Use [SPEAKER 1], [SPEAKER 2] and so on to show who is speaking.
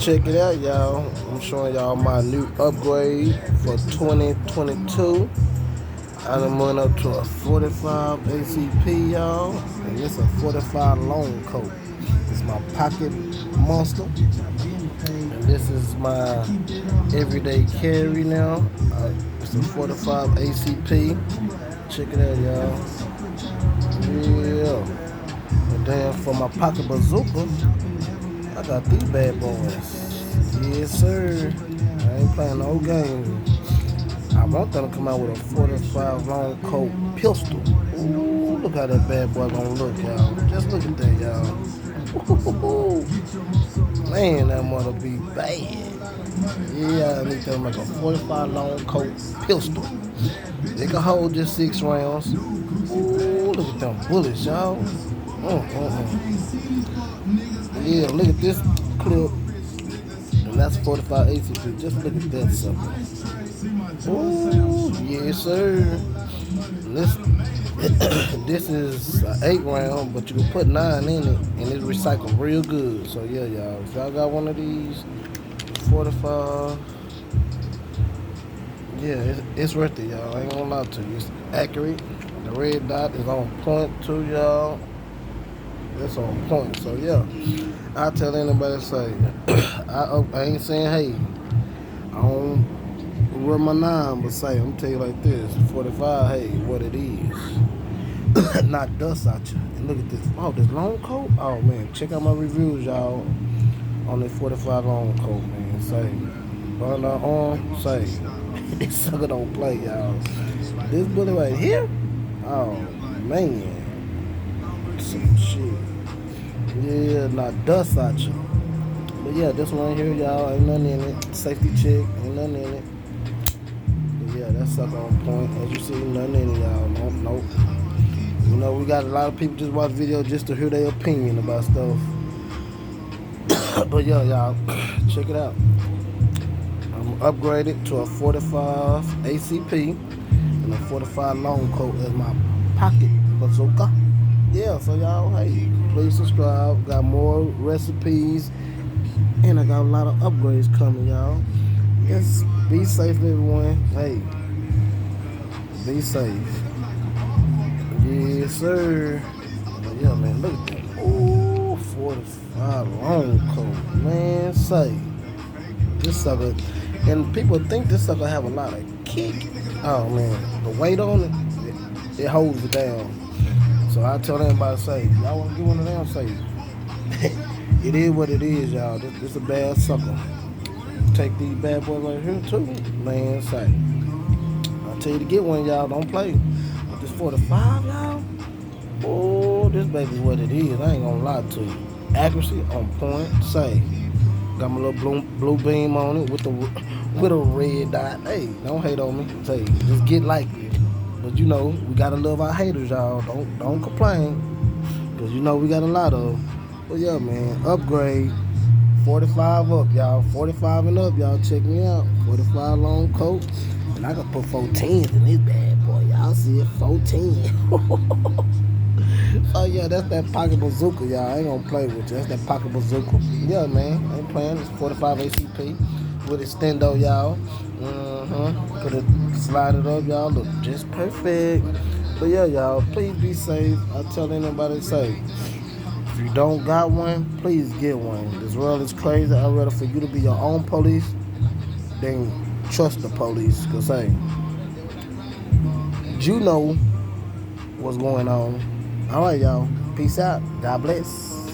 [SPEAKER 1] check it out, y'all. I'm showing y'all my new upgrade for 2022. I done went up to a 45 ACP, y'all. And this a 45 Long Colt. It's my pocket monster. And this is my everyday carry now. It's a 45 ACP. Check it out, y'all. Yeah. And then for my pocket bazooka, I got these bad boys. Yes, sir. I ain't playing no game. I want them to come out with a 45 Long Colt pistol. Ooh, look how that bad boy gonna look, y'all. Just look at that, y'all. Ooh, man, that mother be bad. Yeah, I need them like a 45 Long Colt pistol. They can hold just 6 rounds. Ooh, look at them bullets, y'all. Yeah, look at this clip. And that's 45 ACP. Just look at that something. Ooh, yes, sir. This this is an 8 round, but you can put 9 in it, and it's recycled real good. So yeah, y'all, if y'all got one of these 45, yeah, it's worth it, y'all. I ain't gonna lie to you. It's accurate. The red dot is on point too, y'all. It's on point. So yeah, I tell anybody say, I ain't saying hey, I don't rub my nine, but say I'm tell you like this: 45, hey, what it is, not dust out you. And look at this. Oh, this Long Colt. Oh man, check out my reviews, y'all, on this 45 Long Colt, man. Say, burn our arm. Say, this sucker don't play, y'all. This bullet right here. Oh man, some shit. Yeah, not dust out you. But yeah, this one right here, y'all, ain't nothing in it. Safety check, ain't nothing in it. But yeah, that sucker on point. As you see, nothing in it, y'all. Nope. You know, we got a lot of people just watch videos just to hear their opinion about stuff. But yeah, y'all, check it out. I'm upgraded to a 45 ACP and a 45 Long Colt as my pocket bazooka. Yeah, so y'all, hey, please subscribe. Got more recipes, and I got a lot of upgrades coming, y'all. Yes, be safe, everyone. Hey, be safe. Yes, sir. But yeah, man, look at that. Ooh, 45 Long Colt, man. Say, this sucker, and people think this sucker have a lot of kick. Oh man, the weight on it holds it down. So I tell everybody, say, y'all want to get one of them, say, it is what it is, y'all. This a bad sucker. Take these bad boys right here too, man. Say, I tell you to get one, y'all. Don't play. But this 45, y'all. Oh, this baby's what it is. I ain't gonna lie to you. Accuracy on point. Say, got my little blue beam on it with a red dot. Hey, don't hate on me. Say, just get like it. But you know, we gotta love our haters, y'all. Don't complain, cause you know we got a lot of them. But yeah, man, upgrade. 45 up, y'all. 45 and up, y'all. Check me out. 45 Long Colt. And I can put 14s in this bad boy. Y'all see it? 14. Oh, yeah, that's that pocket bazooka, y'all. I ain't gonna play with you. That's that pocket bazooka. Yeah, man. I ain't playing. It's 45 ACP with extendo, y'all. Put it, slide it up, y'all. Look just perfect. But yeah, y'all, please be safe. I tell anybody safe. If you don't got one, please get one. This world is crazy. I'd rather for you to be your own police than trust the police. Because, hey, you know what's going on. All right, y'all. Peace out. God bless.